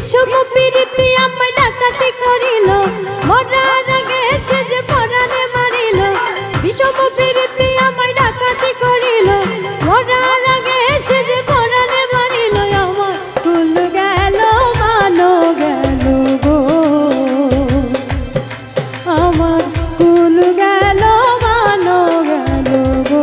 বিষম প্রীতি আমায় ডাকাতি করিল মরার আগে সে যে পরাণে মারিল বিষম প্রীতি আমায় ডাকাতি করিল মরার আগে সে যে পরাণে মারিল আমার কুল গেল মানো গেল গো আমার কুল গেল মানো গেল গো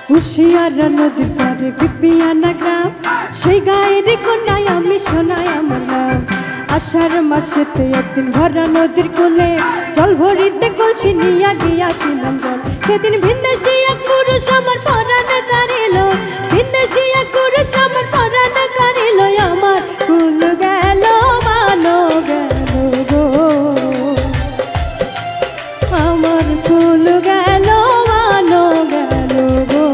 হুশিয়ারা নদীর পারে বিপিয়ানা গ্রাম সেই গায়ের কন্যায় আমি শোনাই আমার নাম আষাঢ় মাসেতে একদিন ভরা নদীর কোলে জল ভরিতে কলসি নিয়া গিয়াছিলাম জল সেদিন ভিনদেশী এক পুরুষ আমার পরাণ কারিল ভিনদেশী এক পুরুষ আমার পরাণ কারিল আমার কুল গেল মানো গেল গো আমার কুল গেল মানো গেল গো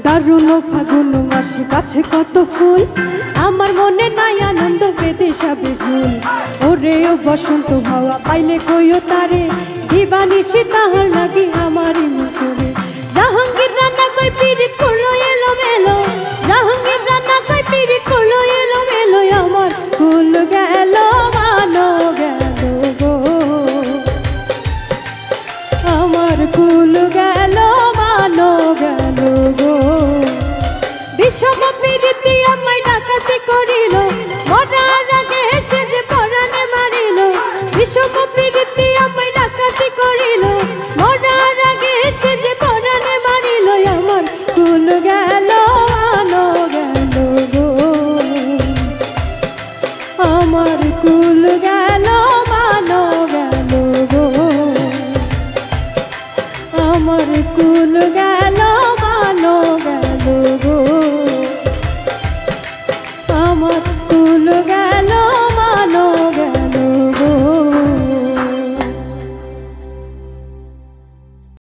দারুণ ফাগুন মাসে গাছে কত ফুল আমার মনে নাই আনন্দ বেদে সবে ভুল ওরে ও বসন্ত হাওয়া পাইলে কইও তারে দিবানিশি তাহার লাগি আমারই মুখে জাহাঙ্গীর রান্না কই পিরিত করলো এলো মেলো জাহাঙ্গীর রান্না কই পিরিত করলো এলো মেলো আমার কুল গেল মানো গেল গো আমার কুল গেল মানো গেল গো বিষম প্রীতি আমায় ডাকাতি করিল মরার আগে সে যে পরাণে মারিল বিষম প্রীতি আমায় ডাকাতি করিল মরার আগে সে যে পরাণে মারিল আমার কুল গেল মানো গেল গো আমার কুল গেল মানো গেল গো আমার কুল গেল মানো গেল গো আমার